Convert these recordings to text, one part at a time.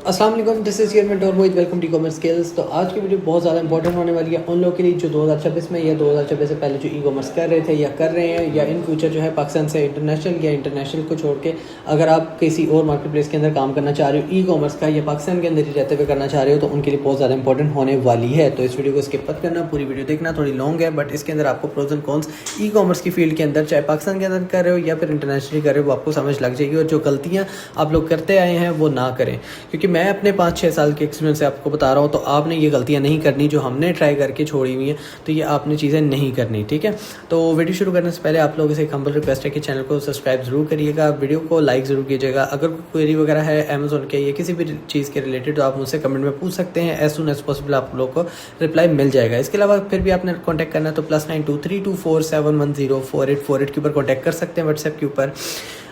अस्सलाम वालेकुम, this is your mentor Mohit. Welcome to e-commerce skills. तो आज की वीडियो बहुत ज़्यादा इंपॉर्टेंट होने वाली है उन लोगों के लिए जो 2026 में या 2026 से पहले जो ई-कॉमर्स कर रहे थे या कर रहे हैं या इन फ्यूचर जो है पाकिस्तान से इंटरनेशनल या इंटरनेशनल को छोड़ के अगर आप किसी और मार्केट प्लेस के अंदर काम करना चाह रहे हो ई-कॉमर्स का या पाकिस्तान के अंदर ही रहते हुए करना चाह रहे हो तो उनके लिए बहुत ज़्यादा इंपॉर्टेंट होने वाली है। तो इस वीडियो को स्किप मत करना, पूरी वीडियो देखना। थोड़ी लॉन्ग है बट इसके अंदर आपको प्रोज एंड कॉन्स ई-कॉमर्स की फील्ड के अंदर चाहे पाकिस्तान के अंदर कर रहे हो या फिर इंटरनेशनली कर रहे हो वो आपको समझ लग जाएगी। और जो गलतियाँ आप लोग करते आए हैं वो ना करें, क्योंकि मैं अपने 5-6 साल के एक्सपीरियंस से आपको बता रहा हूँ। तो आपने ये गलतियाँ नहीं करनी जो हमने ट्राई करके छोड़ी हुई हैं, तो ये आपने चीज़ें नहीं करनी, ठीक है। तो वीडियो शुरू करने से पहले आप लोगों से एक हम्बल रिक्वेस्ट है कि चैनल को सब्सक्राइब ज़रूर करिएगा, वीडियो को लाइक ज़रूर कीजिएगा। अगर कोई क्वेरी वगैरह है अमेज़ॉन के या किसी भी चीज़ के रिलेटेड तो आप मुझसे कमेंट में पूछ सकते हैं। एज सुन एज पॉसिबल आप लोग को रिप्लाई मिल जाएगा। इसके अलावा फिर भी आपने कॉन्टैक्ट करना है तो +923247104848 के ऊपर कॉन्टैक्ट कर सकते हैं व्हाट्सएप के ऊपर।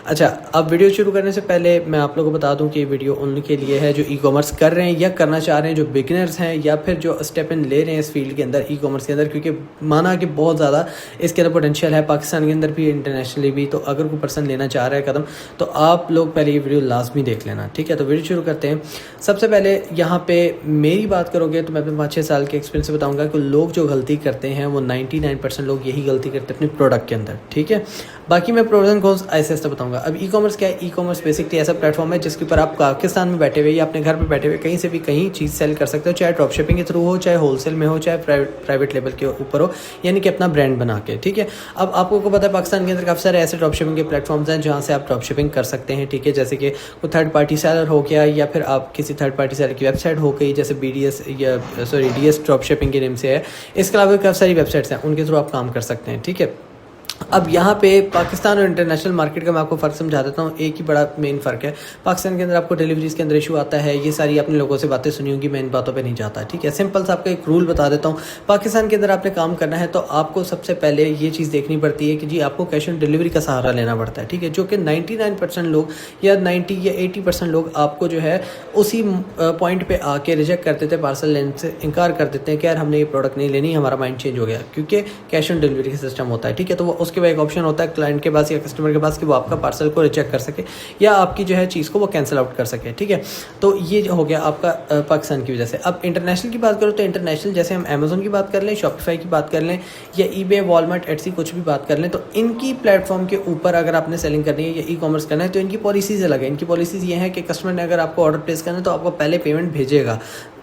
अच्छा, अब वीडियो शुरू करने से पहले मैं आप लोगों को बता दूं कि ये वीडियो उनके लिए है जो ई कॉमर्स कर रहे हैं या करना चाह रहे हैं, जो बिगिनर्स हैं या फिर जो स्टेप इन ले रहे हैं इस फील्ड के अंदर ई कॉमर्स के अंदर, क्योंकि माना कि बहुत ज़्यादा इसके अंदर पोटेंशियल है पाकिस्तान के अंदर भी इंटरनेशनली भी। तो अगर कोई पर्सन लेना चाह रहा है कदम तो आप लोग पहले ये वीडियो लाजमी देख लेना, ठीक है। तो वीडियो शुरू करते हैं। सबसे पहले यहाँ पे मेरी बात करोगे तो मैं अपने 5-6 साल के एक्सपीरियंस से बताऊँगा कि लोग जो गलती करते हैं वो 99% लोग यही गलती करते हैं अपने प्रोडक्ट के अंदर, ठीक है। बाकी मैं प्रोज एंड कॉन्स ऐसे ऐसे बताऊँगा। अब ई कॉमर्स क्या है? ई कॉमर्स बेसिकली ऐसा प्लेटफॉर्म है जिसके ऊपर आप पाकिस्तान में बैठे हुए या अपने घर पे बैठे हुए कहीं से भी कहीं चीज़ सेल कर सकते हो, चाहे ड्रॉप शिपिंग के थ्रू हो, चाहे होलसेल में हो, चाहे प्राइवेट लेवल के ऊपर हो, यानी कि अपना ब्रांड बना के, ठीक है। अब आपको को पता है पाकिस्तान के अंदर काफ़ी सारे ऐसे ड्रॉप शिपिंग के प्लेटफॉर्म्स हैं जहाँ से आप ड्रॉप शिपिंग कर सकते हैं, ठीक है। जैसे कि कोई थर्ड पार्टी सेलर हो गया या फिर आप किसी थर्ड पार्टी सेलर की वेबसाइट हो गई, जैसे BDS या DS ड्रॉप शिपिंग के नेम से है। इसके अलावा काफ़ी सारी वेबसाइट्स हैं उनके थ्रू आप काम कर सकते हैं, ठीक है। अब यहाँ पे पाकिस्तान और इंटरनेशनल मार्केट का मैं आपको फ़र्क समझा देता हूँ। एक ही बड़ा मेन फ़र्क है, पाकिस्तान के अंदर आपको डिलीवरीज के अंदर इशू आता है। ये सारी आपने लोगों से बातें सुनी होंगी, मैं इन बातों पे नहीं जाता, ठीक है। सिंपल सा आपका एक रूल बता देता हूँ। पाकिस्तान के अंदर आपने काम करना है तो आपको सबसे पहले ये चीज़ देखनी पड़ती है कि जी आपको कैश ऑन डिलीवरी का सहारा लेना पड़ता है, ठीक है। जो कि 99% लोग या 90 या 80% लोग आपको जो है उसी पॉइंट पर आके रिजेक्ट कर देते हैं, पार्सल लेने से इनकार कर देते हैं कि यार हमने ये प्रोडक्ट नहीं लेनी, हमारा माइंड चेंज हो गया, क्योंकि कैश ऑन डिलीवरी का सिस्टम होता है, ठीक है। तो उसके बाद एक ऑप्शन होता है क्लाइंट के पास या कस्टमर के पास कि वो आपका पार्सल को रिजेक्ट कर सके या आपकी जो है चीज़ को वो कैंसिल आउट कर सके, ठीक है। तो ये हो गया आपका पाकिस्तान की वजह से। अब इंटरनेशनल की बात करो तो इंटरनेशनल जैसे हम अमेज़ॉन की बात कर लें, शॉपिफाई की बात कर लें या ईबे, वॉलमार्ट, एटसी कुछ भी बात कर लें, तो इनकी प्लेटफॉर्म के ऊपर अगर आपने सेलिंग करनी है या ई कॉमर्स करना है तो इनकी पॉलिसीज़ अलग है। इनकी पॉलिसीज़ ये है कि कस्टमर ने अगर आपको ऑर्डर प्लेस करना है तो आपको पहले पेमेंट भेजेगा,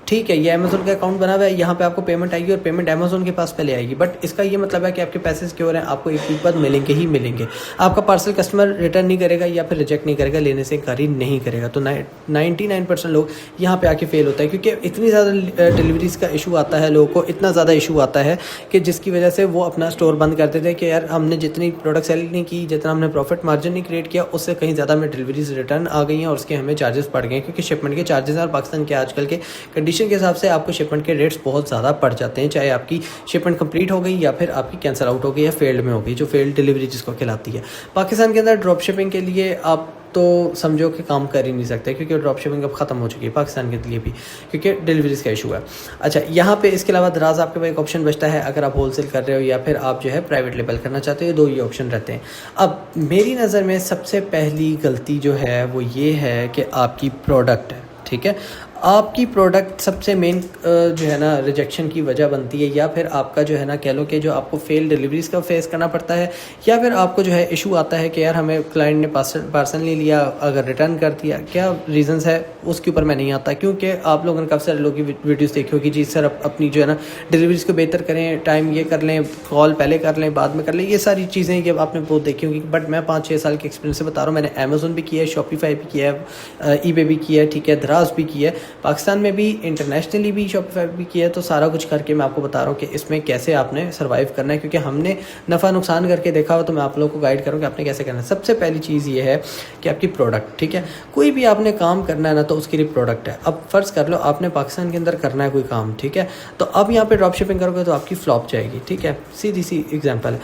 ठीक है। ये अमेज़ॉन का अकाउंट बना हुआ है, यहाँ पे आपको पेमेंट आएगी और पेमेंट अमेज़ॉन के पास पहले आएगी। बट इसका ये मतलब है कि आपके पैसे सिक्योर हैं, आपको एक वीक बाद मिलेंगे ही मिलेंगे। आपका पार्सल कस्टमर रिटर्न नहीं करेगा या फिर रिजेक्ट नहीं करेगा, लेने से इनकार नहीं करेगा। तो 99% लोग यहाँ पे आके फेल होता है, क्योंकि इतनी ज़्यादा डिलीवरीज का इशू आता है, लोगों को इतना ज़्यादा इशू आता है कि जिसकी वजह से वो अपना स्टोर बंद कर देते हैं कि यार हमने जितनी प्रोडक्ट सेल नहीं की, जितना हमने प्रॉफिट मार्जिन नहीं क्रिएट किया, उससे कहीं ज़्यादा हमें डिलीवरीज रिटर्न आ गई हैं और उसके हमें चार्जेस पड़ गए हैं, क्योंकि शिपमेंट के चार्जेस और पाकिस्तान के आजकल के कंडीशन के हिसाब से आपको शिपमेंट के रेट्स बहुत ज़्यादा पड़ जाते हैं, चाहे आपकी शिपमेंट कंप्लीट हो गई या फिर आपकी कैंसिल आउट हो गई या फेल्ड में हो गई, जो फेल्ड डिलीवरी जिसको कहलाती है। पाकिस्तान के अंदर ड्रॉप शिपिंग के लिए आप तो समझो कि काम कर ही नहीं सकते, क्योंकि ड्रॉप शिपिंग अब ख़त्म हो चुकी है पाकिस्तान के लिए भी, क्योंकि डिलीवरीज का इशू है। अच्छा, यहाँ पे इसके अलावा दराज आपके पास एक ऑप्शन बचता है, अगर आप होलसेल कर रहे हो या फिर आप जो है प्राइवेट लेवल करना चाहते हो, दो ही ऑप्शन रहते हैं। अब मेरी नज़र में सबसे पहली गलती जो है वो ये है कि आपकी प्रोडक्ट है, ठीक है। आपकी प्रोडक्ट सबसे मेन जो है ना रिजेक्शन की वजह बनती है, या फिर आपका जो है ना कह लो कि जो आपको फेल डिलीवरीज का फेस करना पड़ता है, या फिर आपको जो है इशू आता है कि यार हमें क्लाइंट ने पार्सल नहीं लिया, अगर रिटर्न कर दिया, क्या रीजंस है उसके ऊपर मैं नहीं आता, क्योंकि आप लोगों ने काफ़ी सारे लोगों की वीडियोस देखी होगी जी सर अपनी जो है ना डिलीवरीज को बेहतर करें, टाइम ये कर लें, कॉल पहले कर लें बाद में कर लें, ये सारी चीज़ें ये आपने बहुत देखी होगी। बट मैं 5-6 साल के एक्सपीरियंस से बता रहा हूँ, मैंने अमेज़ॉन भी किया है, शॉपिफाई भी किया है, ईबे भी किया है, ठीक है, दराज भी किया है, पाकिस्तान में भी, इंटरनेशनली भी शॉपिफाई भी किया है। तो सारा कुछ करके मैं आपको बता रहा हूँ कि इसमें कैसे आपने सर्वाइव करना है, क्योंकि हमने नफ़ा नुकसान करके देखा हो, तो मैं आप लोगों को गाइड करूँ कि आपने कैसे करना है। सबसे पहली चीज़ ये है कि आपकी प्रोडक्ट, ठीक है। कोई भी आपने काम करना है ना तो उसके लिए प्रोडक्ट है। अब फ़र्ज़ कर लो आपने पाकिस्तान के अंदर करना है कोई काम, ठीक है, तो अब यहाँ पर ड्रॉप शिपिंग करोगे तो आपकी फ्लॉप जाएगी, ठीक है, सीधी सी एग्जाम्पल है।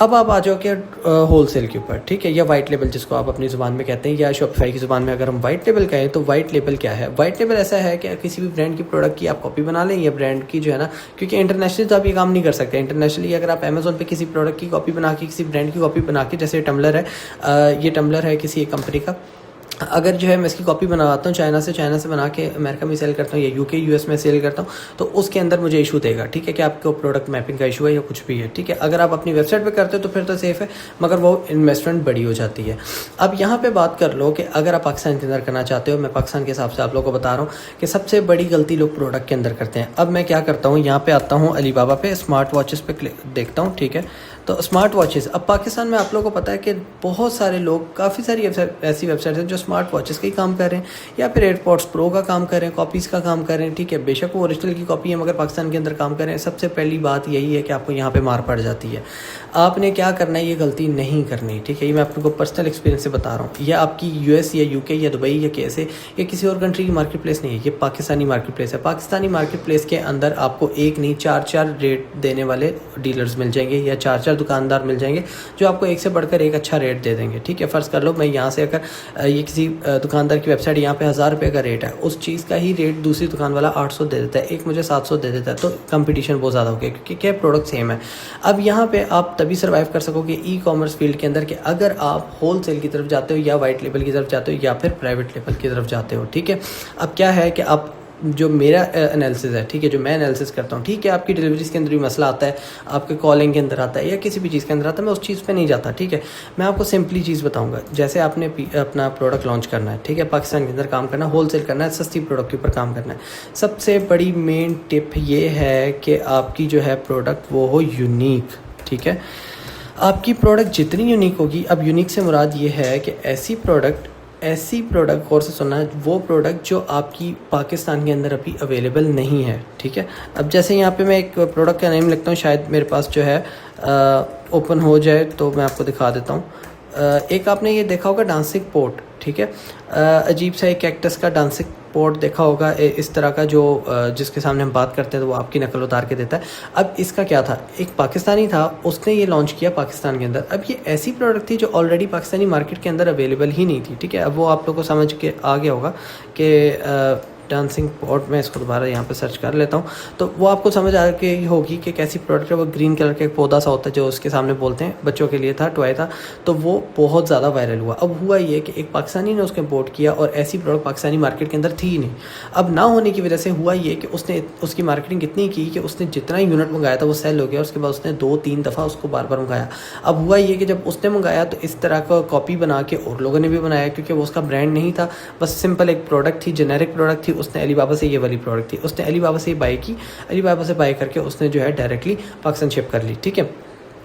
अब आप आ जाओ कि होलसेल के ऊपर, ठीक है, या वाइट लेबल जिसको आप अपनी ज़ुबान में कहते हैं, या शॉपिफाई की ज़ुबान में अगर हम वाइट लेबल कहें तो वाइट लेबल क्या है? वाइट लेबल ऐसा है कि किसी भी ब्रांड की प्रोडक्ट की आप कॉपी बना लें, या ब्रांड की जो है ना, क्योंकि इंटरनेशनली तो आप ये काम नहीं कर सकते। इंटरनेशनली अगर आप अमेज़ॉन पे किसी प्रोडक्ट की कॉपी बना के, किसी ब्रांड की कॉपी बना के, जैसे टम्बलर है, ये टम्बलर है किसी एक कंपनी का, अगर जो है मैं इसकी कॉपी बनवाता हूँ चाइना से बना के अमेरिका में सेल करता हूँ या यूके यूएस में सेल करता हूँ, तो उसके अंदर मुझे इशू देगा, ठीक है, कि आपको प्रोडक्ट मैपिंग का इशू है या कुछ भी है, ठीक है। अगर आप अपनी वेबसाइट पे करते हो तो फिर तो सेफ़ है, मगर वो इन्वेस्टमेंट बड़ी हो जाती है। अब यहाँ पे बात कर लो कि अगर आप पाकिस्तान के अंदर करना चाहते हो, मैं पाकिस्तान के हिसाब से आप लोगों को बता रहा हूँ कि सबसे बड़ी गलती लोग प्रोडक्ट के अंदर करते हैं। अब मैं क्या करता हूँ, यहाँ पर आता हूँ अलीबाबा पे, स्मार्ट वॉचेस पे देखता हूँ, ठीक है। तो स्मार्ट वॉचेस, अब पाकिस्तान में आप लोगों को पता है कि बहुत सारे लोग, काफ़ी सारी ऐसी वेबसाइट्स हैं जो स्मार्ट वॉचेस का ही काम कर रहे हैं या फिर एयरपॉड्स प्रो का काम कर रहे हैं, कॉपीज़ का काम कर रहे हैं, ठीक है। बेशक वो ओरिजिनल की कॉपी है मगर पाकिस्तान के अंदर काम कर रहे हैं। सबसे पहली बात यही है कि आपको यहाँ पे मार पड़ जाती है। आपने क्या करना है, ये गलती नहीं करनी, ठीक है। ये मैं आपको पर्सनल एक्सपीरियंस से बता रहा हूँ। यह आपकी यूएस या यूके या दुबई या कैसे या किसी और कंट्री की मार्केट प्लेस नहीं है, ये पाकिस्तानी मार्केट प्लेस है। पाकिस्तानी मार्केट प्लेस के अंदर आपको एक नहीं 4 रेट देने वाले डीलर्स मिल जाएंगे या 4 दुकानदार मिल जाएंगे जो आपको एक से बढ़कर एक अच्छा रेट दे देंगे, ठीक है। फ़र्ज़ कर लो मैं यहाँ से अगर ये किसी दुकानदार की वेबसाइट, यहाँ पे 1000 रुपये का रेट है, उस चीज़ का ही रेट दूसरी दुकान वाला 800 दे देता है, एक मुझे 700 दे देता है, तो कंपटीशन बहुत ज़्यादा हो गया क्योंकि क्या प्रोडक्ट सेम है। अब यहाँ पे आप तभी सर्वाइव कर सकोगे ई कॉमर्स फील्ड के अंदर कि अगर आप होल सेल की तरफ जाते हो या वाइट लेबल की तरफ जाते हो या फिर प्राइवेट लेबल की तरफ जाते हो, ठीक है। अब क्या है कि आप जो मेरा एनालिसिस है, ठीक है, जो मैं एनालिसिस करता हूँ, ठीक है, आपकी डिलीवरीज के अंदर भी मसला आता है, आपके कॉलिंग के अंदर आता है या किसी भी चीज़ के अंदर आता है, मैं उस चीज़ पे नहीं जाता, ठीक है। मैं आपको सिंपली चीज़ बताऊंगा, जैसे आपने अपना प्रोडक्ट लॉन्च करना है, ठीक है, पाकिस्तान के अंदर काम करना है, होल सेल करना है, सस्ती प्रोडक्ट के ऊपर काम करना है। सबसे बड़ी मेन टिप ये है कि आपकी जो है प्रोडक्ट वो हो यूनिक, ठीक है। आपकी प्रोडक्ट जितनी यूनिक होगी, अब यूनिक से मुराद ये है कि ऐसी प्रोडक्ट गौर से सुनना है, वो प्रोडक्ट जो आपकी पाकिस्तान के अंदर अभी अवेलेबल नहीं है, ठीक है। अब जैसे यहाँ पे मैं एक प्रोडक्ट का नेम लिखता हूँ, शायद मेरे पास जो है ओपन हो जाए तो मैं आपको दिखा देता हूँ। एक आपने ये देखा होगा डांसिंग पोट, ठीक है, अजीब सा एक कैक्टस का डांसिंग पोट देखा होगा इस तरह का, जो जिसके सामने हम बात करते हैं तो वो आपकी नकल उतार के देता है। अब इसका क्या था, एक पाकिस्तानी था, उसने ये लॉन्च किया पाकिस्तान के अंदर। अब ये ऐसी प्रोडक्ट थी जो ऑलरेडी पाकिस्तानी मार्केट के अंदर अवेलेबल ही नहीं थी, ठीक है। अब वो आप लोगों को समझ के आ गया होगा कि डांसिंग पॉट, मैं इसको दोबारा यहाँ पे सर्च कर लेता हूँ तो वो आपको समझ आ के होगी कि कैसी प्रोडक्ट है। वो ग्रीन कलर का एक पौधा सा होता है जो उसके सामने बोलते हैं, बच्चों के लिए था, टॉय था, तो वो बहुत ज़्यादा वायरल हुआ। अब हुआ ये कि एक पाकिस्तानी ने उसको इम्पोर्ट किया और ऐसी प्रोडक्ट पाकिस्तानी मार्केट के अंदर थी ही नहीं। अब ना होने की वजह से हुआ ये कि उसने उसकी मार्केटिंग इतनी की कि उसने जितना यूनिट मंगाया था वो सेल हो गया। उसके बाद उसने 2-3 दफ़ा उसको बार बार मंगाया। अब हुआ ये कि जब उसने मंगाया तो इस तरह का कॉपी बना के और लोगों ने भी बनाया, क्योंकि वो उसका ब्रांड नहीं था, बस सिंपल एक प्रोडक्ट थी, जेनेरिक प्रोडक्ट थी। उसने अलीबाबा से ये वाली प्रोडक्ट थी, उसने अलीबाबा से बाय की, अलीबाबा से बाय करके उसने जो है डायरेक्टली पाकिस्तान शिप कर ली, ठीक है।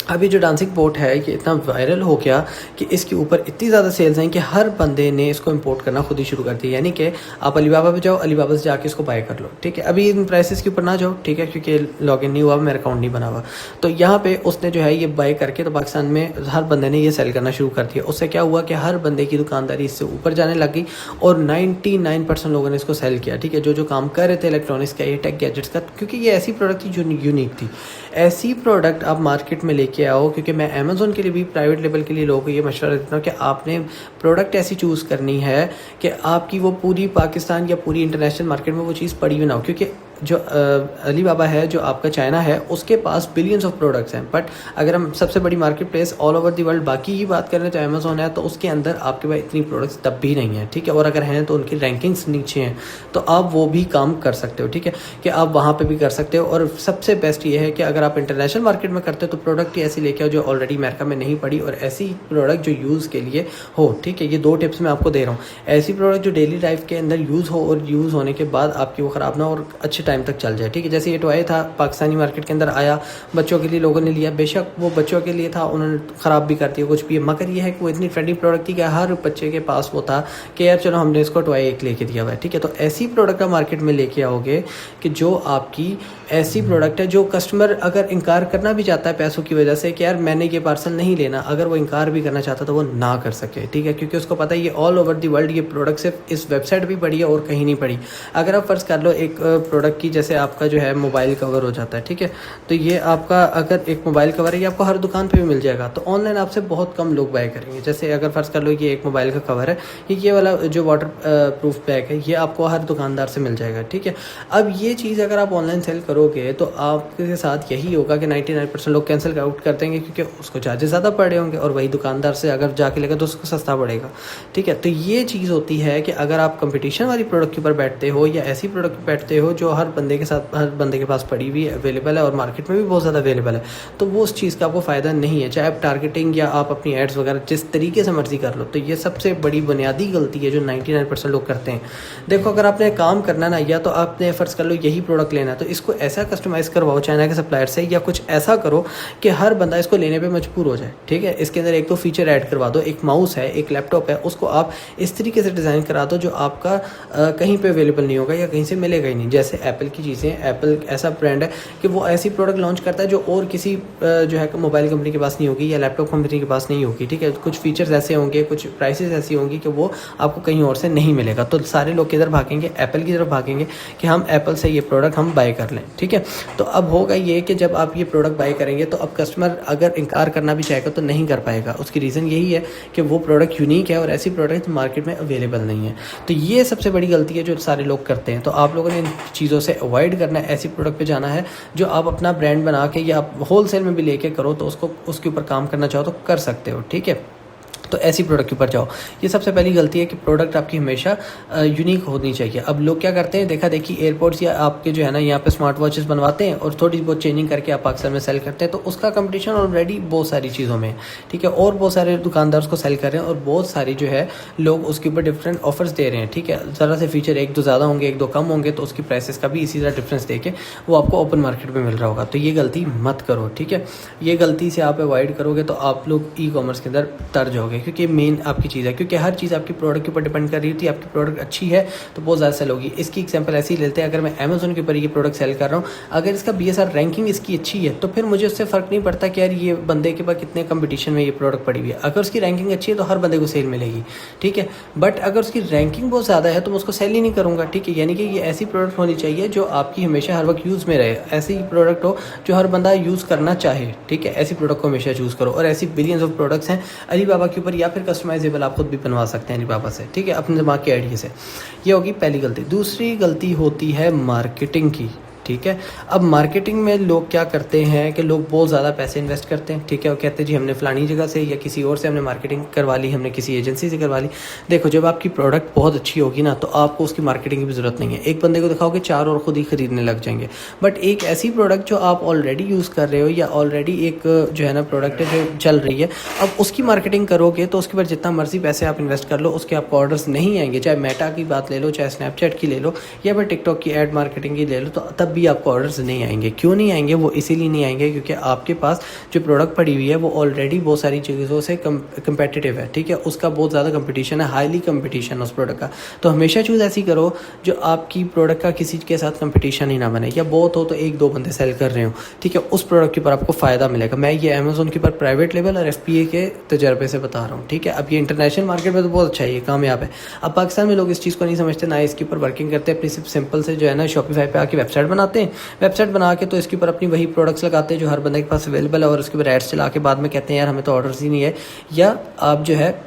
अभी जो डांसिंग पोट है ये इतना वायरल हो गया कि इसके ऊपर इतनी ज़्यादा सेल्स हैं कि हर बंदे ने इसको इंपोर्ट करना खुद ही शुरू कर दिया। यानी कि आप अलीबाबा पे जाओ, अलीबाबा से जाके इसको बाय कर लो, ठीक है। अभी इन प्राइसेस के ऊपर ना जाओ, ठीक है, क्योंकि लॉगिन नहीं हुआ, मेरा अकाउंट नहीं बना हुआ। तो यहाँ पे उसने जो है ये बाय करके तो पाकिस्तान में हर बंदे ने ये सेल करना शुरू कर दिया। उससे क्या हुआ कि हर बंदे की दुकानदारी इससे ऊपर जाने लगी और 99% लोगों ने इसको सेल किया, ठीक है, जो काम कर रहे थे इलेक्ट्रॉनिक्स का, ये टेक गैजेट्स का, क्योंकि ये ऐसी प्रोडक्ट थी जो यूनिक थी। ऐसी प्रोडक्ट आप मार्केट में लेके आओ, क्योंकि मैं अमेज़ॉन के लिए भी, प्राइवेट लेवल के लिए लोगों को ये मशवरा देता हूँ कि आपने प्रोडक्ट ऐसी चूज़ करनी है कि आपकी वो पूरी पाकिस्तान या पूरी इंटरनेशनल मार्केट में वो चीज़ पड़ी भी ना हो। क्योंकि जो अलीबाबा है, जो आपका चाइना है, उसके पास बिलियंस ऑफ प्रोडक्ट्स हैं, बट अगर हम सबसे बड़ी market place all over the world बाकी की बात करें तो अमेज़ॉन है, तो उसके अंदर आपके पास इतनी प्रोडक्ट्स तब भी नहीं है, ठीक है। और अगर हैं तो उनकी रैंकिंग्स नीचे हैं, तो आप वो भी काम कर सकते हो, ठीक है, कि आप वहाँ पे भी कर सकते हो। और सबसे बेस्ट ये है कि अगर आप इंटरनेशनल मार्केट में करते हो तो प्रोडक्ट ही ऐसी लेके आओ जो ऑलरेडी अमेरिका में नहीं पड़ी, और ऐसी प्रोडक्ट जो यूज़ के लिए हो, ठीक है। ये 2 टिप्स मैं आपको दे रहा हूँ। ऐसी प्रोडक्ट जो डेली लाइफ के अंदर यूज़ हो और यूज़ होने के बाद आपकी वो ख़राब ना हो और अच्छे टाइम तक चल जाए, ठीक है। जैसे ये टॉय था, पाकिस्तानी मार्केट के अंदर आया, बच्चों के लिए लोगों ने लिया, बेशक वो बच्चों के लिए था, उन्होंने ख़राब भी कर दिया कुछ भी, मगर ये है कि वो इतनी ट्रेंडिंग प्रोडक्ट थी कि हर बच्चे के पास वो था कि यार चलो हमने इसको टॉय एक लेके दिया हुआ है, ठीक है। तो ऐसी प्रोडक्ट आप मार्केट में लेके आओगे कि जो आपकी ऐसी प्रोडक्ट है जो कस्टमर अगर इनकार करना भी चाहता है पैसों की वजह से कि यार मैंने ये पार्सल नहीं लेना, अगर वो इनकार भी करना चाहता तो वो ना कर सके, ठीक है, क्योंकि उसको पता है ये ऑल ओवर दी वर्ल्ड ये प्रोडक्ट सिर्फ इस वेबसाइट भी पड़ी है और कहीं नहीं पड़ी। अगर आप फ़र्ज़ कर लो एक प्रोडक्ट कि जैसे आपका जो है मोबाइल कवर हो जाता है, ठीक है, तो ये आपका अगर एक मोबाइल कवर है ये आपको हर दुकान पे भी मिल जाएगा, तो ऑनलाइन आपसे बहुत कम लोग बाय करेंगे। जैसे अगर फ़र्ज़ कर लो ये एक मोबाइल का कवर है, ये वाला जो वाटर प्रूफ बैग है ये आपको हर दुकानदार से मिल जाएगा, ठीक है। अब ये चीज़ अगर आप ऑनलाइन सेल करोगे तो आपके साथ यही होगा कि 99% लोग कैंसिल आउट कर देंगे, क्योंकि उसको चार्जेस ज़्यादा पड़े होंगे, और वही दुकानदार से अगर जाके लेगा तो उसको सस्ता पड़ेगा, ठीक है। तो ये चीज़ होती है कि अगर आप कंपटीशन वाली प्रोडक्ट के ऊपर बैठते हो या ऐसी प्रोडक्ट पर बैठते हो जो हर बंदे के पास पड़ी हुई अवेलेबल है और मार्केट में भी बहुत ज़्यादा अवेलेबल है, तो वो उस चीज़ का आपको फ़ायदा नहीं है, चाहे आप टारगेटिंग या आप अपनी एड्स वगैरह जिस तरीके से मर्जी कर लो। तो ये सबसे बड़ी बुनियादी गलती है जो 99% लोग करते हैं। देखो, अगर आपने काम करना ना, या तो आपने फ़र्ज़ कर लो यही प्रोडक्ट लेना है तो इसको ऐसा कस्टमाइज़ करवाओ चाइना के सप्लायर से, या कुछ ऐसा करो कि हर बंदा इसको लेने पे मजबूर हो जाए, ठीक है। इसके अंदर एक तो फीचर ऐड करवा दो, एक माउस है, एक लैपटॉप है, उसको आप इस तरीके से डिज़ाइन करा दो जो आपका कहीं पे अवेलेबल नहीं होगा या कहीं से मिलेगा ही नहीं। जैसे एप्पल की चीज़ें, एप्पल ऐसा ब्रांड है कि वो ऐसी प्रोडक्ट लॉन्च करता है जो और किसी जो है मोबाइल कंपनी के पास नहीं होगी या लैपटॉप कंपनी के पास नहीं होगी, ठीक है। कुछ फीचर्स ऐसे होंगे, कुछ प्राइसेस ऐसी होंगी कि वो आपको कहीं और से नहीं मिलेगा, तो सारे लोग किधर भागेंगे, एप्पल की तरफ भागेंगे कि हम एप्पल से ये प्रोडक्ट हम बाय कर लें, ठीक है। तो अब होगा ये कि जब आप ये प्रोडक्ट बाय करेंगे तो अब कस्टमर अगर इनकार करना भी चाहेगा तो नहीं कर पाएगा। उसकी रीज़न यही है कि वो प्रोडक्ट यूनिक है और ऐसी प्रोडक्ट मार्केट में अवेलेबल नहीं है। तो ये सबसे बड़ी गलती है जो सारे लोग करते हैं। तो आप लोगों ने इन चीज़ों से अवॉइड करना है, ऐसी प्रोडक्ट पे जाना है जो आप अपना ब्रांड बना के या आप होल सेल में भी लेके करो, तो उसको उसके ऊपर काम करना चाहो तो कर सकते हो, ठीक है। तो ऐसी प्रोडक्ट के ऊपर जाओ। ये सबसे पहली गलती है कि प्रोडक्ट आपकी हमेशा यूनिक होनी चाहिए। अब लोग क्या करते हैं, देखा देखी एयरपोर्ट्स या आपके जो है ना यहाँ पे स्मार्ट वॉचेस बनवाते हैं और थोड़ी बहुत चेंजिंग करके आप पाकिस्तान में सेल करते हैं, तो उसका कंपटीशन ऑलरेडी बहुत सारी चीज़ों में, ठीक है, और बहुत सारे दुकानदार उसको सेल कर रहे हैं और बहुत सारी जो है लोग उसके ऊपर डिफरेंट ऑफर्स दे रहे हैं, ठीक है। ज़रा से फीचर एक दो ज़्यादा होंगे, एक दो कम होंगे, तो उसकी प्राइसेस का भी इसी तरह डिफरेंस दे के वो आपको ओपन मार्केट में मिल रहा होगा। तो ये गलती मत करो, ठीक है। ये गलती से आप अवॉइड करोगे तो आप लोग ई कॉमर्स के अंदर तर जाओगे, क्योंकि मेन आपकी चीज़ है, क्योंकि हर चीज़ आपकी प्रोडक्ट के ऊपर डिपेंड कर रही होती है। आपकी प्रोडक्ट अच्छी है तो बहुत ज़्यादा सेल होगी। इसकी एग्जांपल ऐसे ही लेते हैं, अगर मैं अमेज़न के ऊपर ये प्रोडक्ट सेल कर रहा हूँ, अगर इसका BSR रैंकिंग इसकी अच्छी है तो फिर मुझे उससे फ़र्क नहीं पड़ता कि यार ये बंदे के पास कितने कंपटीशन में ये प्रोडक्ट पड़ी हुई है। अगर उसकी रैंकिंग अच्छी है तो हर बंदे को सेल मिलेगी, ठीक है। बट अगर उसकी रैंकिंग बहुत ज़्यादा है तो मैं उसको सेल ही नहीं करूँगा, ठीक है। यानी कि ये ऐसी प्रोडक्ट होनी चाहिए जो आपकी हमेशा हर वक्त यूज़ में रहे, ऐसी प्रोडक्ट हो जो हर बंदा यूज़ करना चाहे, ठीक है। ऐसी प्रोडक्ट को हमेशा चूज़ करो। और ऐसी बिलियंस ऑफ प्रोडक्ट्स हैं अलीबाबा के ऊपर, या फिर कस्टमाइजेबल आप खुद भी बनवा सकते हैं अलीबाबा से, ठीक है, अपने दिमाग के आइडिया से। ये होगी पहली गलती। दूसरी गलती होती है मार्केटिंग की, ठीक है। अब मार्केटिंग में लोग क्या करते हैं कि लोग बहुत ज़्यादा पैसे इन्वेस्ट करते हैं, ठीक है। वो कहते हैं जी हमने फ़लानी जगह से या किसी और से हमने मार्केटिंग करवा ली, हमने किसी एजेंसी से करवा ली। देखो, जब आपकी प्रोडक्ट बहुत अच्छी होगी ना तो आपको उसकी मार्केटिंग की भी ज़रूरत नहीं है। एक बंदे को दिखाओगे, चार और ख़ुद ही ख़रीदने लग जाएंगे। बट एक ऐसी प्रोडक्ट जो आप ऑलरेडी यूज़ कर रहे हो या ऑलरेडी एक जो है ना प्रोडक्ट है जो चल रही है, अब उसकी मार्केटिंग करोगे तो उसके बाद जितना मर्जी पैसे आप इन्वेस्ट कर लो उसके आपको ऑर्डर्स नहीं आएंगे। चाहे मेटा की बात ले लो, चाहे स्नैपचैट की ले लो, या फिर टिकटॉक की एड मार्केटिंग की ले लो, तो तब भी आपको ऑर्डर्स नहीं आएंगे। क्यों नहीं आएंगे? वो इसीलिए नहीं आएंगे क्योंकि आपके पास जो प्रोडक्ट पड़ी हुई है वो ऑलरेडी बहुत सारी चीज़ों से कंपेटिटिव है, ठीक है। उसका बहुत ज़्यादा कंपटीशन है, हाईली कंपटीशन उस प्रोडक्ट का। तो हमेशा चूज़ ऐसी करो जो आपकी प्रोडक्ट का किसी के साथ कंपटीशन ही ना बने, या बहुत हो तो एक दो बंदे सेल कर रहे हो, ठीक है। उस प्रोडक्ट के ऊपर आपको फ़ायदा मिलेगा। मैं ये अमेज़न के ऊपर प्राइवेट लेवल और FBA के तजर्बे से बता रहा हूँ, ठीक है। अब ये इंटरनेशनल मार्केट में तो बहुत अच्छा है, ये कामयाब है। अब पाकिस्तान में लोग इस चीज़ को नहीं समझते, ना इसके ऊपर वर्किंग करते हैं। अपनी सिंपल से जो है ना शॉपिफाई पे आके वेबसाइट बनाते हैं, वेबसाइट बना के तो इसके ऊपर अपनी वही प्रोडक्ट्स लगाते हैं जो हर बंदे के पास अवेलेबल है, और उसके ऊपर एड्स चला के बाद में कहते हैं यार हमें तो ऑर्डर्स ही नहीं है, या आप जो है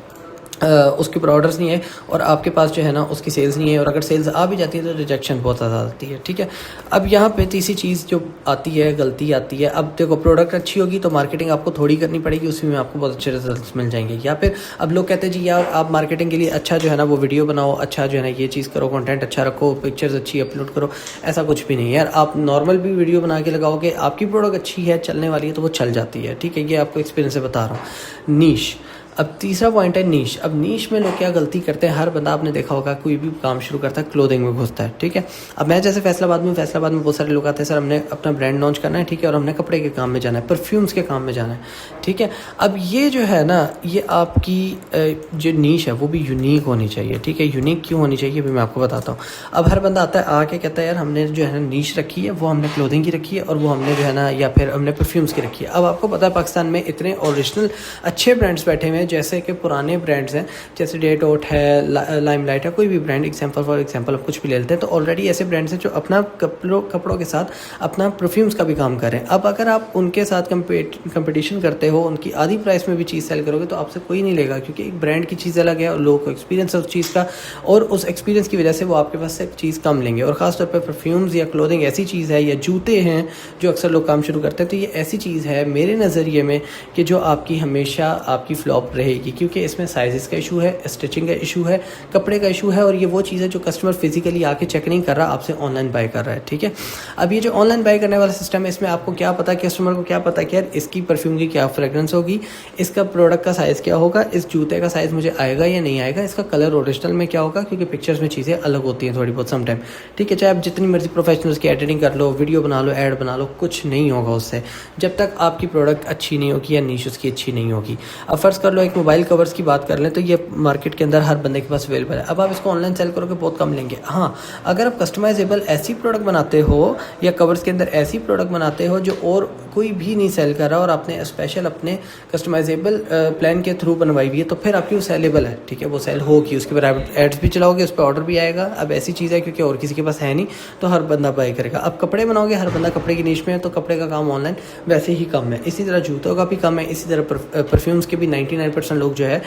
उसके ऊपर ऑर्डर्स नहीं है और आपके पास जो है ना उसकी सेल्स नहीं है, और अगर सेल्स आ भी जाती है तो रिजेक्शन बहुत ज़्यादा आती है, ठीक है। अब यहाँ पे तीसरी चीज़ जो आती है, गलती आती है, अब देखो प्रोडक्ट अच्छी होगी तो मार्केटिंग आपको थोड़ी करनी पड़ेगी, उसी में आपको बहुत अच्छे रिजल्ट्स मिल जाएंगे। या फिर अब लोग कहते हैं जी यार आप मार्केटिंग के लिए अच्छा जो है ना वो वीडियो बनाओ, अच्छा जो है ना ये चीज़ करो, कंटेंट अच्छा रखो, पिक्चर्स अच्छी अपलोड करो। ऐसा कुछ भी नहीं है यार, आप नॉर्मल भी वीडियो बना के लगाओगे, आपकी प्रोडक्ट अच्छी है, चलने वाली है तो वो चल जाती है, ठीक है। ये आपको एक्सपीरियंस से बता रहा हूँ। नीश, अब तीसरा पॉइंट है नीश। अब नीश में लोग क्या गलती करते हैं, हर बंदा आपने देखा होगा कोई भी काम शुरू करता है क्लोथिंग में घुसता है, ठीक है। अब मैं जैसे फैसलाबाद में बहुत सारे लोग आते हैं, सर हमने अपना ब्रांड लॉन्च करना है, ठीक है, और हमने कपड़े के काम में जाना है, परफ्यूम्स के काम में जाना है, ठीक है। अब ये जो है ना ये आपकी जो नीश है वो भी यूनिक होनी चाहिए, ठीक है। यूनिक क्यों होनी चाहिए भी मैं आपको बताता हूँ। अब हर बंदा आता है आके कहता है यार हमने जो है ना नीश रखी है, वो हमने क्लोथिंग की रखी है और वो हमने जो है ना या फिर हमने परफ्यूम्स की रखी है। अब आपको पता है पाकिस्तान में इतने ओरिजिनल अच्छे ब्रांड्स बैठे हुए हैं हैं, जैसे कि पुराने ब्रांड्स हैं, जैसे डेटोट है, लाइमलाइट है, कोई भी ब्रांड फॉर एग्जांपल आप कुछ भी ले लेते हैं, तो ऑलरेडी ऐसे ब्रांड्स हैं जो अपना कपड़ों के साथ अपना परफ्यूम्स का भी काम कर रहे हैं। अब अगर आप उनके साथ कंपटीशन करते हो, उनकी आधी प्राइस में भी चीज़ सेल करोगे तो आपसे कोई नहीं लेगा, क्योंकि एक ब्रांड की चीज़ अलग है और लोगों को एक्सपीरियंस है उस चीज़ का, और उस एक्सपीरियंस की वजह से वो आपके पास से चीज़ कम लेंगे। और ख़ासतौर पर परफ्यूम्स या क्लोथिंग ऐसी चीज़ है, या जूते हैं जो अक्सर लोग काम शुरू करते हैं, तो ये ऐसी चीज़ है मेरे नज़रिए में कि जो आपकी हमेशा आपकी फ्लॉप रहेगी, क्योंकि इसमें साइज़ का इशू है, स्टिचिंग का इशू है, कपड़े का इशू है, और ये वो चीज़ है जो कस्टमर फिजिकली आके चेक नहीं कर रहा, आपसे ऑनलाइन बाय कर रहा है। ठीक है, अब ये जो ऑनलाइन बाय करने वाला सिस्टम है, इसमें आपको क्या पता, कस्टमर को क्या पता कि यार इसकी परफ्यूम की क्या फ्रेगरेंस होगी, इसका प्रोडक्ट का साइज़ क्या होगा, इस जूते का साइज़ मुझे आएगा या नहीं आएगा, इसका कलर ओरिजिनल में क्या होगा, क्योंकि पिक्चर्स में चीज़ें अलग होती हैं थोड़ी बहुत समटाइम। ठीक है, चाहे आप जितनी मर्जी प्रोफेशनल्स की एडिटिंग कर लो, वीडियो बना लो, ऐड बना लो, कुछ नहीं होगा उससे, जब तक आपकी प्रोडक्ट अच्छी नहीं होगी या नीश उसकी अच्छी नहीं होगी। अब फ़र्ज़ कर लो एक मोबाइल कवर्स की बात कर लें, तो ये मार्केट के अंदर हर बंदे के पास अवेलेबल है। अब आप इसको ऑनलाइन सेल करोगे बहुत कम लेंगे। हाँ, अगर आप कस्टमाइजेबल ऐसी प्रोडक्ट बनाते हो या कवर्स के अंदर ऐसी प्रोडक्ट बनाते हो जो और कोई भी नहीं सेल कर रहा और आपने स्पेशल अपने कस्टमाइजेबल प्लान के थ्रू बनवाई हुई है, तो फिर आपकी वो सेलेबल है। ठीक है, वो सेल होगी, उसके बाद एड्स भी चलाओगे, उस पर ऑर्डर भी आएगा। अब ऐसी चीज़ है क्योंकि और किसी के पास है नहीं, तो हर बंदा बाय करेगा। अब कपड़े बनाओगे, हर बंदा कपड़े की नीश में है, तो कपड़े का काम ऑनलाइन वैसे ही कम है। इसी तरह जूतों का भी कम है, इसी तरह परफ्यूम्स के भी 99% लोग जो है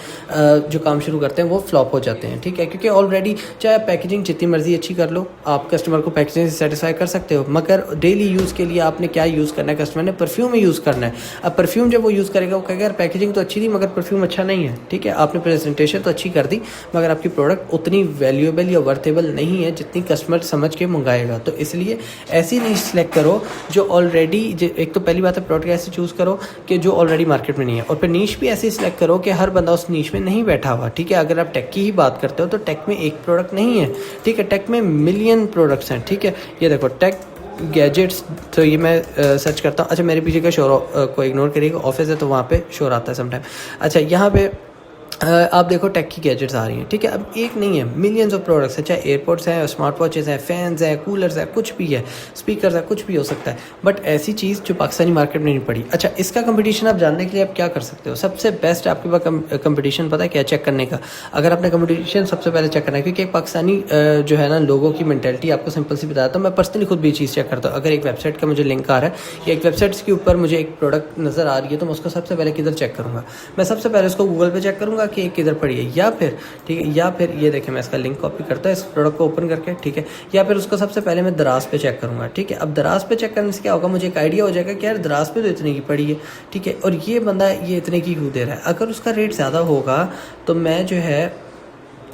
जो काम शुरू करते हैं वो फ्लॉप हो जाते हैं। ठीक है, क्योंकि ऑलरेडी चाहे पैकेजिंग जितनी मर्जी अच्छी कर लो, आप कस्टमर को पैकेजिंग से सेटिस्फाई कर सकते हो, मगर डेली यूज़ के लिए आपने क्या यूज़ करना है, कस्टमर ने परफ्यूम ही यूज़ करना है। अब परफ्यूम जब वो यूज़ करेगा, वो कहेगा यार पैकेजिंग तो अच्छी थी मगर परफ्यूम अच्छा नहीं है। ठीक है, आपने प्रेजेंटेशन तो अच्छी कर दी मगर आपकी प्रोडक्ट उतनी वैल्यूएबल या वर्थेबल नहीं है जितनी कस्टमर समझ के मंगाएगा। तो इसलिए ऐसी नीश सेलेक्ट करो जो ऑलरेडी, एक तो पहली बात है प्रोडक्ट ऐसे चूज़ करो कि जो ऑलरेडी मार्केट में नहीं है, और फिर नीश भी ऐसी सिलेक्ट करो कि हर बंदा उस नीश में नहीं बैठा हुआ। ठीक है, अगर आप टेक की ही बात करते हो तो टेक में एक प्रोडक्ट नहीं है। ठीक है, टेक में मिलियन प्रोडक्ट्स हैं। ठीक है, ये देखो टेक गैजेट्स, तो ये मैं सर्च करता हूँ। अच्छा, मेरे पीछे का शोर को इग्नोर करिएगा, ऑफिस है तो वहाँ पे शोर आता है समटाइम। अच्छा, यहाँ पे आप देखो टेक की गैजेट्स आ रही हैं। ठीक है, अब एक नहीं है, मिलियंस ऑफ प्रोडक्ट्स हैं, चाहे एयरपोर्ट्स हैं, स्मार्ट वॉचेस हैं, फैंस हैं, कूलर्स हैं, कुछ भी है, स्पीकर्स है, कुछ भी हो सकता है, बट ऐसी चीज़ जो पाकिस्तानी मार्केट में नहीं पड़ी। अच्छा, इसका कंपटीशन आप जानने के लिए आप क्या कर सकते हो, सबसे बेस्ट आपके पास कंपटीशन पता है क्या चेक करने का। अगर आपने कंपटीशन सबसे पहले चेक करना है, क्योंकि एक पाकिस्तानी जो है ना लोगों की मेंटेलिटी आपको सिंपल सी बताता हूँ, मैं पर्सनली खुद भी चीज़ चेक करता हूँ। अगर एक वेबसाइट का मुझे लिंक आ रहा है या एक वेबसाइट के ऊपर मुझे एक प्रोडक्ट नज़र आ रही है, तो मैं उसको सबसे पहले किधर चेक करूँगा, मैं सबसे पहले उसको गूगल पर चेक करूँगा कि किधर पड़ी है, या फिर ठीक है, या फिर ये देखें मैं इसका लिंक कॉपी करता है इस प्रोडक्ट को ओपन करके। ठीक है, या फिर उसको सबसे पहले मैं दराज पे चेक करूँगा। ठीक है, अब दराज पे चेक करने से क्या होगा, मुझे एक आइडिया हो जाएगा कि यार दराज पे तो इतने की पड़ी है। ठीक है, और ये बंदा ये इतने की क्यों दे रहा है। अगर उसका रेट ज़्यादा होगा तो मैं जो है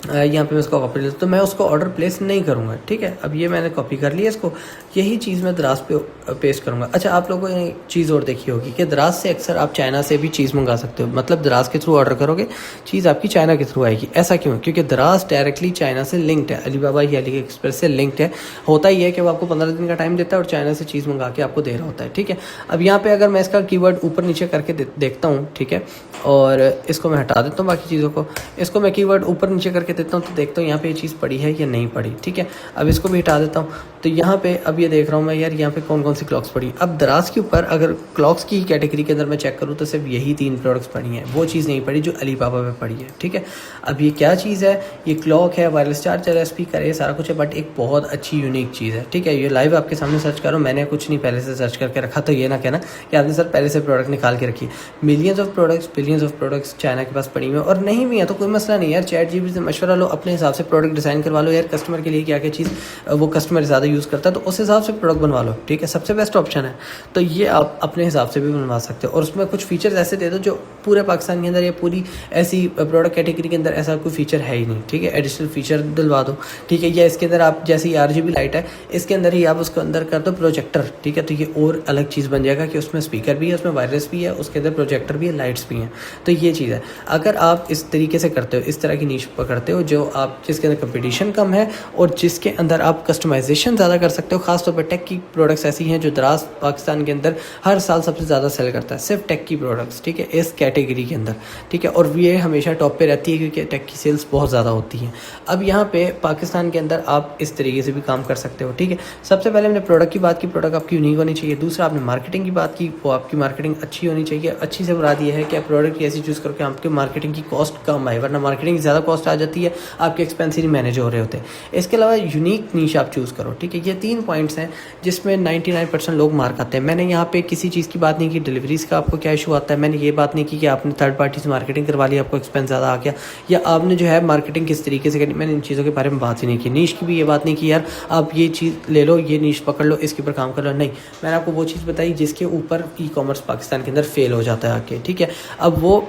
यहाँ पे मैं इसको कॉपी लेता, तो मैं उसको ऑर्डर प्लेस नहीं करूँगा। ठीक है, अब ये मैंने कॉपी कर लिया इसको, यही चीज़ मैं दराज पे पेस्ट करूँगा। अच्छा, आप लोगों ने चीज़ और देखी होगी कि दराज से अक्सर आप चाइना से भी चीज़ मंगा सकते हो, मतलब दराज के थ्रू ऑर्डर करोगे चीज़ आपकी चाइना के थ्रू आएगी। ऐसा क्यों? क्योंकि दराज डायरेक्टली चाइना से लिंक्ड है, अलीबाबा या अली एक्सप्रेस से लिंक्ड है। होता ही है कि वो आपको 15 दिन का टाइम देता है और चाइना से चीज़ मंगा के आपको दे रहा होता है। ठीक है, अब यहाँ पर अगर मैं इसका कीवर्ड ऊपर नीचे करके देखता हूँ, ठीक है, और इसको मैं हटा देता हूँ, बाकी चीज़ों को इसको मैं कीवर्ड ऊपर नीचे करके देता हूँ, तो देखता हूँ यहाँ पे ये चीज़ पड़ी है या नहीं पड़ी। ठीक है, अब इसको भी हटा देता हूँ, तो यहाँ पे अब ये देख रहा हूँ मैं यार यहाँ पे कौन कौन सी क्लॉक्स पड़ी। अब दराज के ऊपर अगर क्लॉक्स की कैटेगरी के अंदर मैं चेक करूँ तो सिर्फ यही 3 प्रोडक्ट्स पड़ी हैं, वो चीज़ नहीं पड़ी जो अलीबाबा पे पड़ी है। ठीक है, अब ये क्या चीज़ है, ये क्लॉक है, वायरलेस चार्जर है, स्पीकर है, सारा कुछ है, बट एक बहुत अच्छी यूनिक चीज़ है। ठीक है, ये लाइव आपके सामने सर्च करो, मैंने कुछ नहीं पहले से सर्च करके रखा, तो ये ना कहना कि आपने सर पहले से प्रोडक्ट निकाल के रखी। Millions of products, billions of products China के पास पड़ी हुई है, और नहीं भी है तो कोई मसला नहीं यार, ChatGPT से मशवरा लो, अपने हिसाब से प्रोडक्ट डिज़ाइन करवा लो यार, कस्टमर के लिए क्या क्या चीज़ वो कस्टमर ज़्यादा यूज़ करता है तो उस हिसाब से प्रोडक्ट बनवा लो। ठीक है, सबसे बेस्ट ऑप्शन है, तो ये आप अपने हिसाब से भी बनवा सकते हो, और उसमें कुछ फीचर्स ऐसे दे दो जो पूरे पाकिस्तान के अंदर या पूरी ऐसी प्रोडक्ट कैटेगरी के अंदर ऐसा कोई फीचर है ही नहीं। ठीक है, एडिशनल फीचर दिलवा दो। ठीक है, या इसके अंदर आप जैसे RGB लाइट है, इसके अंदर ही आप उसको अंदर कर दो प्रोजेक्टर। ठीक है, तो ये और अलग चीज़ बन जाएगा कि उसमें स्पीकर भी है, उसमें वायरलेस भी है, उसके अंदर प्रोजेक्टर भी है, लाइट्स भी हैं। तो ये चीज़ है, अगर आप इस तरीके से करते हो, इस तरह की नीश पकड़ते चाहते हो, जो आप जिसके अंदर कंपटीशन कम है और जिसके अंदर आप कस्टमाइजेशन ज़्यादा कर सकते हो। खासतौर पर टेक की प्रोडक्ट्स ऐसी हैं जो दराज पाकिस्तान के अंदर हर साल सबसे ज़्यादा सेल करता है, सिर्फ टेक की प्रोडक्ट्स, ठीक है, इस कैटेगरी के अंदर, ठीक है। और ये हमेशा टॉप पे रहती है क्योंकि टेक की सेल्स बहुत ज़्यादा होती हैं। अब यहाँ पे पाकिस्तान के अंदर आप इस तरीके से भी काम कर सकते हो, ठीक है। सबसे पहले हमने प्रोडक्ट की बात की, प्रोडक्ट आपकी यूनिक होनी चाहिए। दूसरा आपने मार्केटिंग की बात की, वो आपकी मार्केटिंग अच्छी होनी चाहिए। अच्छी से मुराद ये है कि आप प्रोडक्ट की ऐसी चूज़ करो कि आपके मार्केटिंग की कॉस्ट कम आए, वरना मार्केटिंग की ज़्यादा कॉस्ट आ जाती है, आपके एक्सपेंस ही नहीं मैनेज हो रहे होते हैं। इसके अलावा यूनिक नीश आप चूज़ करो, ठीक है। ये 3 पॉइंट्स हैं जिसमें 99% लोग मार खाते हैं। मैंने यहाँ पे किसी चीज़ की बात नहीं की डिलीवरीज़ का आपको क्या इशू आता है, मैंने ये बात नहीं की कि आपने थर्ड पार्टी से मार्केटिंग करवा ली, आपको एक्सपेंस ज़्यादा आ गया, या आपने जो है मार्केटिंग किस तरीके से करी, मैंने इन चीज़ों के बारे में बात ही नहीं की। नीश की भी ये बात नहीं की यार आप ये चीज़ ले लो, ये नीश पकड़ लो, इसके ऊपर काम कर लो, नहीं। मैंने आपको वो चीज़ बताई जिसके ऊपर ई कॉमर्स पाकिस्तान के अंदर फेल हो जाता है आके, ठीक है। अब वो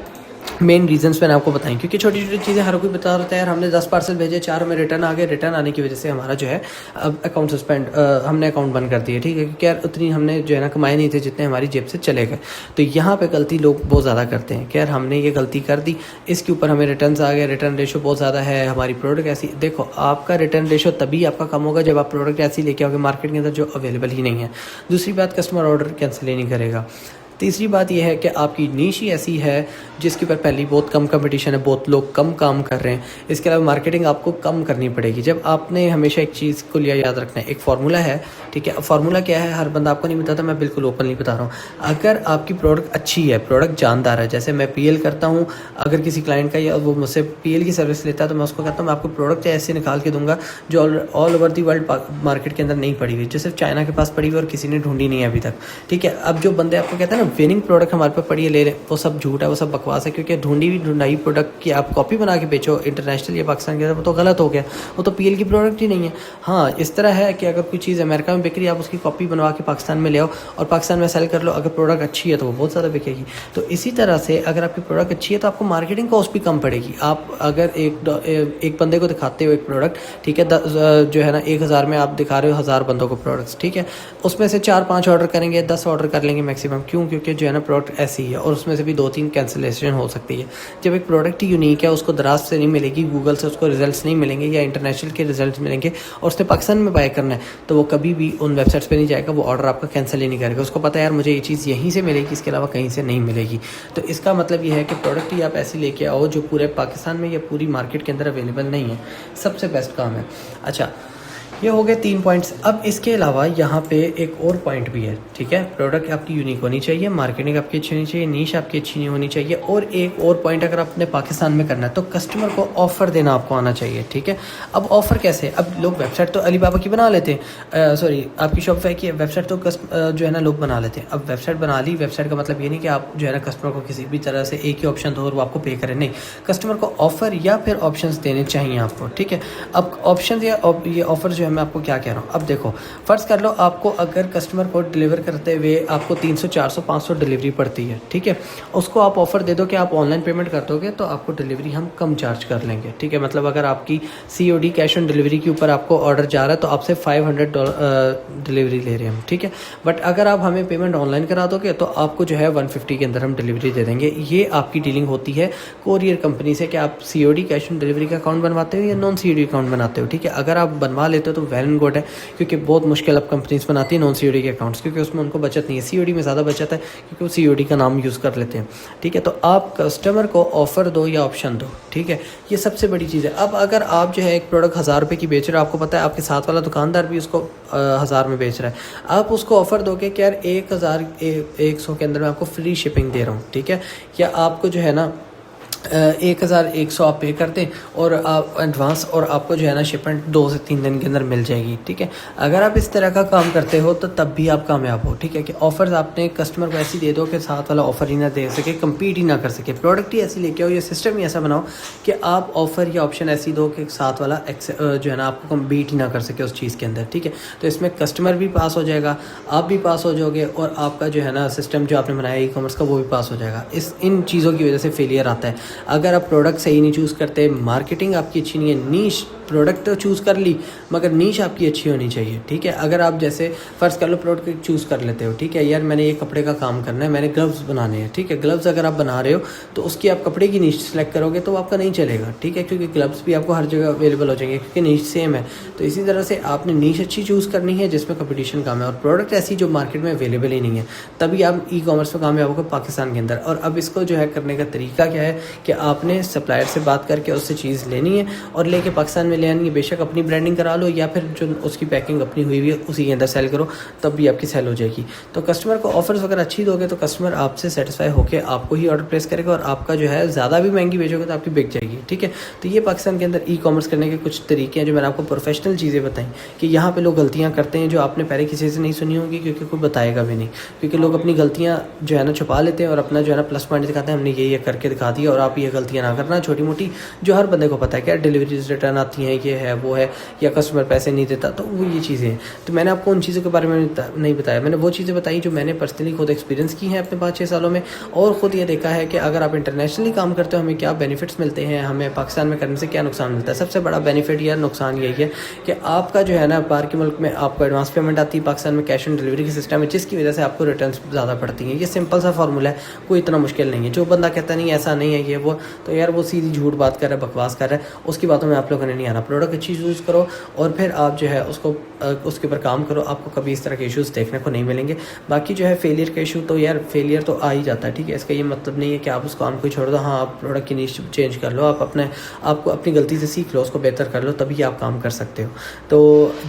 मेन रीजंस मैंने आपको बताएं, क्योंकि छोटी छोटी चीज़ें हर कोई बता रहा है यार हमने 10 पार्सल भेजे, 4 में रिटर्न आ गए, रिटर्न आने की वजह से हमारा जो है अब अकाउंट सस्पेंड, हमने अकाउंट बंद कर दिए, ठीक है, क्योंकि यार उतनी हमने जो है ना कमाए नहीं थे जितने हमारी जेब से चले गए। तो यहाँ पे गलती लोग बहुत ज़्यादा करते हैं कि यार हमने ये गलती कर दी, इसके ऊपर हमें रिटर्न आ गए, रिटर्न रेशो बहुत ज़्यादा है, हमारी प्रोडक्ट ऐसी। देखो आपका रिटर्न रेशो तभी आपका कम होगा जब आप प्रोडक्ट ऐसी लेके आओगे मार्केट के अंदर जो अवेलेबल ही नहीं है। दूसरी बात, कस्टमर ऑर्डर कैंसिल ही नहीं करेगा। तीसरी बात यह है कि आपकी नीश ही ऐसी है जिसके ऊपर पहले बहुत कम कंपटीशन है, बहुत लोग कम काम कर रहे हैं। इसके अलावा मार्केटिंग आपको कम करनी पड़ेगी। जब आपने हमेशा एक चीज़ को लिया याद रखना है, एक फार्मूला है, ठीक है। फार्मूला क्या है हर बंदा आपको नहीं बताता, मैं बिल्कुल ओपनली बता रहा हूँ। अगर आपकी प्रोडक्ट अच्छी है, प्रोडक्ट जानदार है, जैसे मैं पीएल करता हूँ, अगर किसी क्लाइंट का या वो मुझसे पीएल की सर्विस लेता है तो मैं उसको कहता हूँ मैं आपको प्रोडक्ट ऐसे निकाल के दूंगा जो all over the world market के अंदर नहीं पड़ी हुई, जो सिर्फ चाइना के पास पड़ी हुई और किसी ने ढूंढी नहीं है अभी तक, ठीक है। अब जो बंदे आपको कहते हैं ना विनिंग प्रोडक्ट हमारे पे पड़ी है ले रहे, वो सब झूठ है, वो सब बकवास है, क्योंकि ढूंढाई प्रोडक्ट की आप कॉपी बना के बेचो इंटरनेशनल या पाकिस्तान के अंदर, वो तो गलत हो गया, वो तो पीएल की प्रोडक्ट ही नहीं है। हाँ, इस तरह है कि अगर कोई चीज़ अमेरिका में बिक रही है आप उसकी कॉपी बनवा के पाकिस्तान में ले आओ और पाकिस्तान में सेल कर लो, अगर प्रोडक्ट अच्छी है तो वो बहुत ज़्यादा बिकेगी। तो इसी तरह से अगर आपकी प्रोडक्ट अच्छी है तो आपको मार्केटिंग कॉस्ट भी कम पड़ेगी। आप अगर एक बंदे को दिखाते हो एक प्रोडक्ट, ठीक है, जो है ना 1000 में आप दिखा रहे हो 1000 बंदों को प्रोडक्ट्स, ठीक है, उसमें से 4-5 ऑर्डर करेंगे, 10 ऑर्डर कर लेंगे मैक्सिमम। क्यों? क्योंकि जो है ना प्रोडक्ट ऐसी है और उसमें से भी 2-3 कैंसिलेशन हो सकती है। जब एक प्रोडक्ट ही यूनिक है, उसको दराज से नहीं मिलेगी, गूगल से उसको रिजल्ट्स नहीं मिलेंगे या इंटरनेशनल के रिजल्ट्स मिलेंगे और उसने पाकिस्तान में बाय करना है तो वो कभी भी उन वेबसाइट्स पे नहीं जाएगा, वो ऑर्डर आपका कैंसिल ही नहीं करेगा। उसको पता है यार मुझे ये चीज़ यहीं से मिलेगी, इसके अलावा कहीं से नहीं मिलेगी। तो इसका मतलब ये है कि प्रोडक्ट ही आप ऐसी लेके आओ जो पूरे पाकिस्तान में या पूरी मार्केट के अंदर अवेलेबल नहीं है, सबसे बेस्ट काम है। अच्छा, ये हो गए 3 पॉइंट्स। अब इसके अलावा यहाँ पे एक और पॉइंट भी है, ठीक है। प्रोडक्ट आपकी यूनिक होनी चाहिए, मार्केटिंग आपकी अच्छी होनी चाहिए, नीश आपकी अच्छी नहीं होनी चाहिए, और एक और पॉइंट अगर आपने पाकिस्तान में करना है तो कस्टमर को ऑफ़र देना आपको आना चाहिए, ठीक है। अब ऑफ़र कैसे? अब लोग वेबसाइट तो अलीबाबा की बना लेते हैं, सॉरी आपकी शॉपिफाई की वेबसाइट तो जो है ना लोग बना लेते हैं। अब वेबसाइट बना ली, वेबसाइट का मतलब ये नहीं कि आप जो है ना कस्टमर को किसी भी तरह से एक ही ऑप्शन दो और वो आपको पे करें, नहीं। कस्टमर को ऑफ़र या फिर ऑप्शंस देने चाहिए आपको, ठीक है। अब ऑप्शन या ये ऑफ़र जो है मैं आपको क्या कह रहा हूँ, अब देखो फ़र्ज़ कर लो आपको अगर कस्टमर को डिलीवर करते हुए आपको 300, 400, 500 डिलीवरी पड़ती है, ठीक है, उसको आप ऑफ़र दे दो कि आप ऑनलाइन पेमेंट कर दोगे तो आपको डिलीवरी हम कम चार्ज कर लेंगे, ठीक है। मतलब अगर आपकी COD कैश ऑन डिलीवरी के ऊपर आपको ऑर्डर जा रहा है तो आपसे $500 डिलीवरी ले रहे हैं हम, ठीक है। बट अगर आप हमें पेमेंट ऑनलाइन करा दोगे तो आपको जो है 150 के अंदर हम डिलीवरी दे देंगे। ये आपकी डीलिंग होती है कोरियर कंपनी से कि आप COD कैश ऑन डिलीवरी का अकाउंट बनवाते हो या नॉन COD अकाउंट बनाते हो, ठीक है। अगर आप बनवा लेते हो तो वेल एंड गुड है, क्योंकि बहुत मुश्किल अब कंपनीज बनाती है नॉन COD के अकाउंट्स, क्योंकि उसमें उनको बचत नहीं है। COD में ज़्यादा बचत है क्योंकि वो COD का नाम यूज़ कर लेते हैं, ठीक है। तो आप कस्टमर को ऑफ़र दो या ऑप्शन दो, ठीक है, ये सबसे बड़ी चीज़ है। अब अगर आप जो है एक प्रोडक्ट 1000 रुपये की बेच रहे हो, आपको पता है आपके साथ वाला दुकानदार भी उसको 1000 में बेच रहा है, आप उसको ऑफ़र दोगे कि यार 1100 के अंदर मैं आपको फ्री शिपिंग दे रहा हूँ, ठीक है, या आपको जो है ना 1100 आप पे कर दें और आप एडवांस, और आपको जो है ना शिपमेंट 2 से 3 दिन के अंदर मिल जाएगी, ठीक है। अगर आप इस तरह का काम करते हो तो तब भी आप कामयाब हो, ठीक है, कि ऑफ़र्स आपने कस्टमर को ऐसी दे दो कि साथ वाला ऑफ़र ही ना दे सके, कम्पीट ही ना कर सके। प्रोडक्ट ही ऐसी लेके आओ, ये सिस्टम ही ऐसा बनाओ कि आप ऑफ़र या ऑप्शन ऐसी दो कि साथ वाला जो है ना आपको कम्पीट ही ना कर सके उस चीज़ के अंदर, ठीक है। तो इसमें कस्टमर भी पास हो जाएगा, आप भी पास हो जाओगे, और आपका जो है ना सिस्टम जो आपने बनाया ई-कॉमर्स का वो भी पास हो जाएगा। इन चीज़ों की वजह से फेलियर आता है। अगर आप प्रोडक्ट सही नहीं चूज़ करते, मार्केटिंग आपकी अच्छी नहीं है, नीश प्रोडक्ट तो चूज़ कर ली मगर नीश आपकी अच्छी होनी चाहिए, ठीक है। अगर आप जैसे फ़र्ज़ कर लो प्रोडक्ट चूज़ कर लेते हो, ठीक है यार मैंने ये कपड़े का काम करना है, मैंने ग्लव्स बनाने हैं, ठीक है। ग्लव्स अगर आप बना रहे हो तो उसकी आप कपड़े की नीश सेलेक्ट करोगे तो आपका नहीं चलेगा, ठीक है, क्योंकि ग्लव्स भी आपको हर जगह अवेलेबल हो जाएंगे क्योंकि नीश सेम है। तो इसी तरह से आपने नीश अच्छी चूज़ करनी है जिसमें कंपटीशन कम है और प्रोडक्ट ऐसी जो मार्केट में अवेलेबल ही नहीं है, तभी आप ई कॉमर्स में कामयाब होगा पाकिस्तान के अंदर। और अब इसको जो है करने का तरीका क्या है कि आपने सप्लायर से बात करके उससे चीज़ लेनी है और लेके पाकिस्तान में ले आनी है। बेशक अपनी ब्रांडिंग करा लो या फिर जो उसकी पैकिंग अपनी हुई हुई है उसी के अंदर सेल करो, तब भी आपकी सेल हो जाएगी। तो कस्टमर को ऑफर्स अगर अच्छी दोगे तो कस्टमर आपसे सेटिस्फाई होकर आपको ही ऑर्डर प्लेस करेगा और आपका जो है ज़्यादा भी महंगी बेचोगे तो आपकी बिक जाएगी, ठीक है। तो ये पाकिस्तान के अंदर ई कॉमर्स करने के कुछ तरीके हैं जो मैंने आपको प्रोफेशनल चीज़ें बताई कि यहाँ पे लोग गलतियाँ करते हैं जो आपने पहले किसी से नहीं सुनी होंगी क्योंकि कोई बताएगा भी नहीं, क्योंकि लोग अपनी गलतियाँ जो है ना छुपा लेते हैं और अपना जो है ना प्लस पॉइंट दिखाते हैं, हमने ये करके दिखा दिया और आप ये गलतियाँ ना करना छोटी मोटी जो हर बंदे को पता है, क्या डिलीवरीज रिटर्न आती हैं, ये है वो है, या कस्टमर पैसे नहीं देता, तो वो ये चीज़ें हैं। तो मैंने आपको उन चीज़ों के बारे में नहीं बताया, मैंने वो चीज़ें बताई जो मैंने पर्सनली खुद एक्सपीरियंस की हैं अपने 5-6 सालों में और ख़ुद ये देखा है कि अगर आप इंटरनेशनली काम करते हो हमें क्या बेनिफिट्स मिलते हैं, हमें पाकिस्तान में करने से क्या नुकसान मिलता है। सबसे बड़ा बेनिफिट या नुकसान यही है कि आपका जो है ना बाहर के मुल्क में आपको एडवांस पेमेंट आती है, पाकिस्तान में कैश ऑन डिलीवरी का सिस्टम है जिसकी वजह से आपको रिटर्न ज़्यादा पड़ती हैं। ये सिंपल सा फार्मूला है, कोई इतना मुश्किल नहीं है। जो बंदा कहता नहीं ऐसा नहीं है ये वो, तो यार वो सीधी झूठ बात कर रहा है, बकवास कर रहा है, उसकी बातों में आप लोगों ने नहीं आना। प्रोडक्ट अच्छी यूज़ करो और फिर आप जो है उसको उसके ऊपर काम करो, आपको कभी इस तरह के इश्यूज़ देखने को नहीं मिलेंगे। बाकी जो है फेलियर का इशू तो यार फेलियर तो आ ही जाता है, ठीक है। इसका ये मतलब नहीं है कि आप उस काम को छोड़ दो, हाँ आप प्रोडक्ट की नीश चेंज कर लो, आपको अपनी गलती से सीख लो, उसको बेहतर कर लो, तभी आप काम कर सकते हो। तो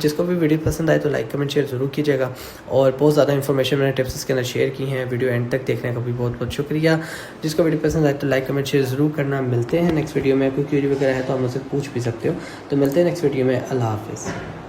जिसको भी वीडियो पसंद आए तो लाइक कमेंट शेयर ज़रूर कीजिएगा और बहुत ज़्यादा इन्फॉर्मेशन मैंने टिप्स इसके अंदर शेयर की हैं। वीडियो एंड तक देखने का भी बहुत बहुत शुक्रिया। जिसको वीडियो पसंद आए तो लाइक कमेंट शेयर ज़रूर करना। मिलते हैं नेक्स्ट वीडियो में, कोई क्वेरी वगैरह है तो आप मुझसे पूछ भी सकते हो। तो मिलते हैं नेक्स्ट वीडियो में। अल्लाह हाफिज़।